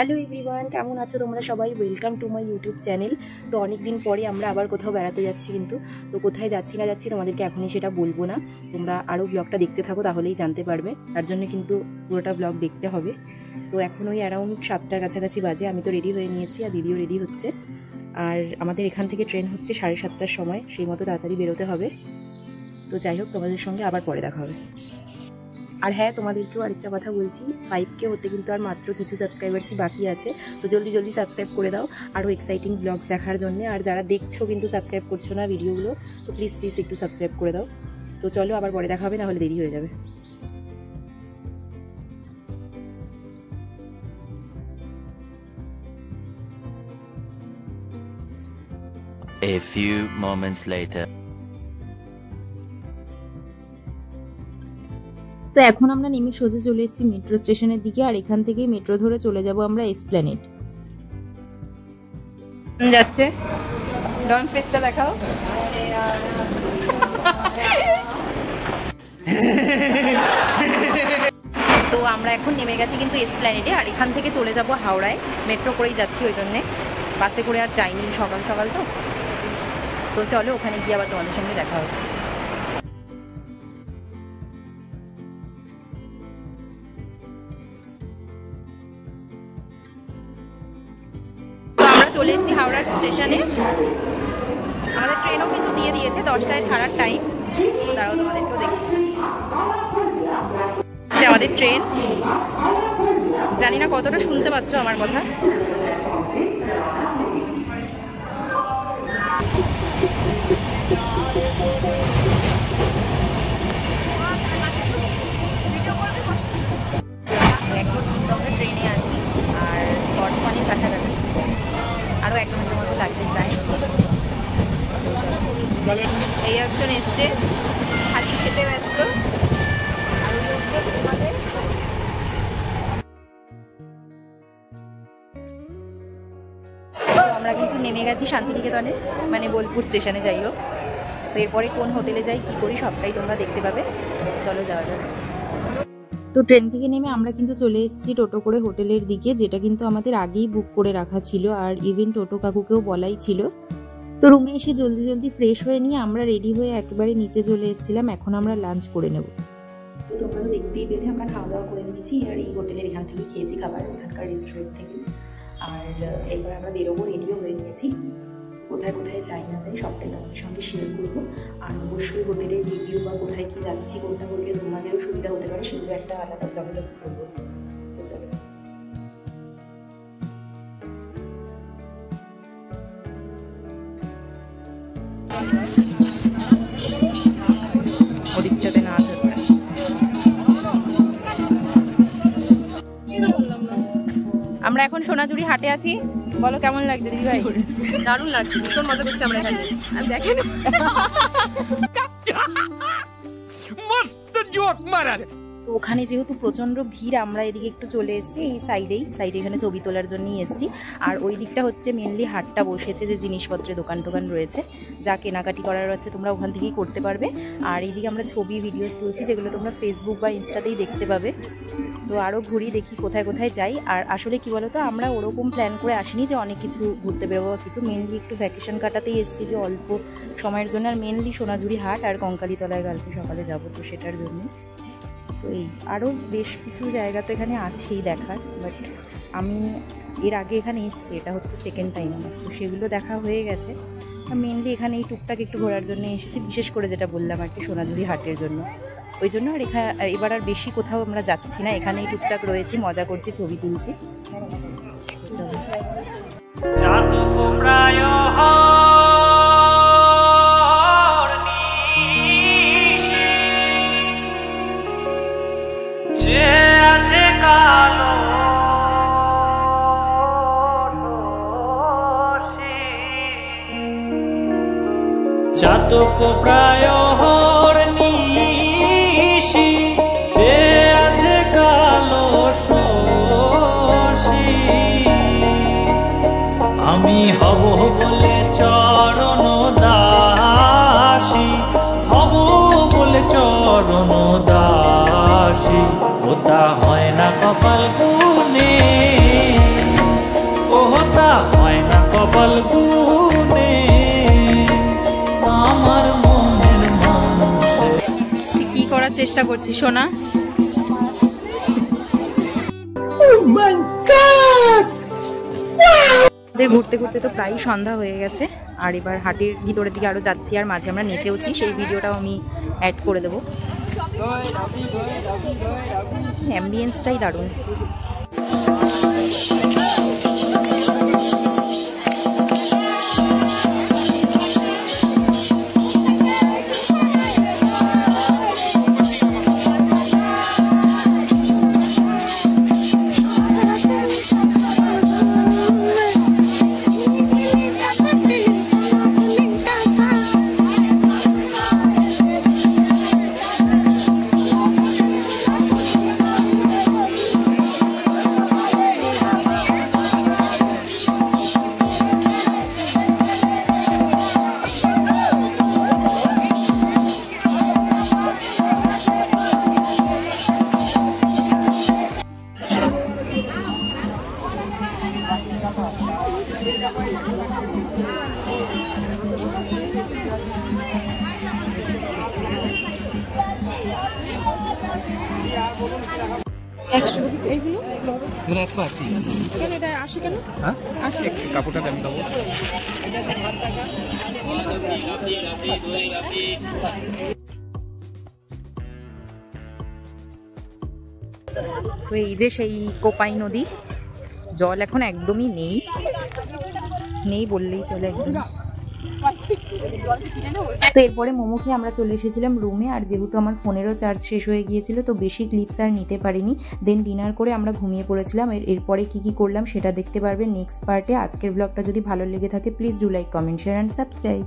Hello everyone, কেমন আছো তোমরা সবাই? Welcome to my YouTube channel. তো অনেক দিন পরে আমরা আবার কোথাও বেড়াতে যাচ্ছি, কিন্তু তো কোথায় যাচ্ছি না যাচ্ছি তোমাদেরকে এখনই সেটা বলবো না। তোমরা আরও ব্লগটা দেখতে থাকো, তাহলেই জানতে পারবে। তার জন্য কিন্তু পুরোটা ব্লগ দেখতে হবে। তো এখন ওই অ্যারাউন্ড 7টার কাছাকাছি বাজে। আমি তো রেডি হয়ে নিয়েছি আর দিদিও রেডি হচ্ছে। আর আমাদের এখান থেকে ট্রেন হচ্ছে 7:30টার সময়, সেই মতো তাড়াতাড়ি বেরোতে হবে। তো যাই হোক, তোমাদের সঙ্গে আবার পরে দেখা হবে। আর হ্যাঁ, তোমাদেরকেও আরেকটা কথা বলছি, 5K হতে কিন্তু আর মাত্র কিছু সাবস্ক্রাইবার্সই বাকি আছে। তো জলদি জলদি সাবস্ক্রাইব করে দাও আরও এক্সাইটিং ব্লগস দেখার জন্য। আর যারা দেখছো কিন্তু সাবস্ক্রাইব করছো না ভিডিওগুলো, তো প্লিজ একটু সাবস্ক্রাইব করে দাও। তো চলো আবার পরে দেখা হবে, নাহলে দেরি হয়ে যাবে। A few moments later. তো এখন আমরা নেমে সোজা চলে এসেছি মেট্রো স্টেশনের দিকে, আর এখান থেকে মেট্রো ধরে চলে যাব আমরা এসপ্ল্যানেড। যাচ্ছে ডন ফেসটা দেখাও। তো আমরা এখন নেমে গেছি কিন্তু এসপ্ল্যানেডে, আর এখান থেকে চলে যাব হাওড়ায়। মেট্রো করেই যাচ্ছি, ওই জন্যে বাসে করে আর যাইনি, সকাল সকাল তো। তো চলো ওখানে গিয়ে আবার তোমাদের সঙ্গে দেখা হবে। চলে এসেছি হাওড়ার স্টেশনে। আমাদের ট্রেনও কিন্তু দিয়ে দিয়েছে, 10টায় ছাড়ার টাইম। তারাও তোমাদেরকেও দেখিয়েছি যে আমাদের ট্রেন। জানি না কতটা শুনতে পাচ্ছ আমার কথা। এখন কিন্তু আমরা ট্রেনে আছি, আর বর্ধমানের কাছাকাছি। আরও 1 মিনিটের মতো লাগবে প্রায়। এই একজন এসছে খালি খেতে ব্যস্ত, আর ওই হচ্ছে তোমাদের। আমরা কিন্তু নেমে গেছি শান্তিনিকেতনে, মানে বোলপুর স্টেশনে। যাই হোক, তো এরপরে কোন হোটেলে যাই, কী করি, সবটাই তোমরা দেখতে পাবে। চলো যাওয়া যাবে। তো ট্রেন থেকে নেমে আমরা কিন্তু চলে এসেছি টোটো করে হোটেলের দিকে, যেটা কিন্তু আমাদের আগেই বুক করে রাখা ছিল, আর ইভেন টোটো কাকুকেও বলাই ছিল। তো রুমে এসে জলদি জলদি ফ্রেশ হয়ে নিয়ে আমরা রেডি হয়ে একেবারে নিচে চলে এসেছিলাম। এখন আমরা লাঞ্চ করে নেব। তো তোমরা তো দেখতেই পেলে আমরা খাওয়া দাওয়া করে নিয়েছি, আর এই হোটেলের এখান থেকে খেয়েছি খাবার, এখানকার রেস্টুরেন্ট থেকে। আর এবার আমরা বেরোবো, রেডিও হয়ে গেছি। কোথায় কোথায় যাই না যাই সবটাই তোমাদের সঙ্গে শেয়ার করবো। আর অবশ্যই হোটেলের রিভিউ বা কোথায় কি যাচ্ছি, কোনটা করলে তোমাদেরও সুবিধা হতে পারে, সেগুলো একটা আলাদা ব্লগে করবো। তো চলো। ওদিকটাতে নাচ হচ্ছে। আমরা এখন সোনাঝুরি হাটে আছি। বলো কেমন লাগছে দিদি ভাই? দারুণ লাগছে, ভীষণ মজা করছি আমরা এখানে। দেখেন তো ওখানে যেহেতু প্রচন্ড ভিড়, আমরা এদিকে একটু চলে এসেছি এই সাইডে এখানে ছবি তোলার জন্যই এসেছি। আর ওই দিকটা হচ্ছে মেনলি হাটটা বসেছে, যে জিনিসপত্রের দোকান টোকান রয়েছে, যা কেনাকাটি করার আছে তোমরা ওখান থেকেই করতে পারবে। আর এইদিকে আমরা ছবি ভিডিওস তুলছি, যেগুলো তোমরা ফেসবুক বা ইনস্টাতেই দেখতে পাবে। তো আরও ঘুরি, দেখি কোথায় কোথায় যাই। আর আসলে কি বলতো, আমরা ওরকম প্ল্যান করে আসিনি যে অনেক কিছু ঘুরতে বেরোবো কিছু। মেনলি একটু ভ্যাকেশন কাটাতেই এসেছি, যে অল্প সময়ের জন্য। আর মেনলি সোনাঝুরি হাট আর কঙ্কালীতলায় কালকে সকালে যাবো, তো সেটার জন্য। তো এই আরও বেশ কিছু জায়গা তো এখানে আছেই দেখার, বাট আমি এর আগে এখানে এসেছি, এটা হচ্ছে সেকেন্ড টাইম আমার। তো সেগুলো দেখা হয়ে গেছে। মেনলি এখানে এই টুকটাক একটু ঘোরার জন্য এসেছি, বিশেষ করে যেটা বললাম আর কি, সোনাঝুরি হাটের জন্য। ওই জন্য আর এবার আর বেশি কোথাও আমরা যাচ্ছি না, এখানেই টুকটাক রয়েছি, মজা করছি, ছবি তুলছি। চাতক প্রায় নিশি, যে আছে কালো শশী। আমি হব বলে চরণ দাসী, হব বলে চরণ দাসী। ওটা হয় না কপাল গুনে। চেষ্টা করছি সোনা। আমাদের ঘুরতে ঘুরতে তো প্রায় সন্ধ্যা হয়ে গেছে, আর এবার হাটের ভিতরের দিকে আরো যাচ্ছি, আর মাঝে আমরা নেচেওছি, সেই ভিডিওটাও আমি অ্যাড করে দেবো। অ্যাম্বিয়েন্সটাই দারুণ। কাপড়টা দেন দেবো। তো এই যে সেই কোপাই নদী, জল এখন একদমই নেই, নেই বললেই চলে একদম। তো এরপরে মোমো খেয়ে আমরা চলে এসেছিলাম রুমে, আর যেহেতু আমার ফোনেরও চার্জ শেষ হয়ে গিয়েছিল তো বেশি ক্লিপস আর নিতে পারিনি। দেন ডিনার করে আমরা ঘুমিয়ে পড়েছিলাম। এরপরে কি করলাম সেটা দেখতে পারবেন নেক্সট পার্টে। আজকের ব্লগটা যদি ভালো লেগে থাকে please do like, comment, share and subscribe.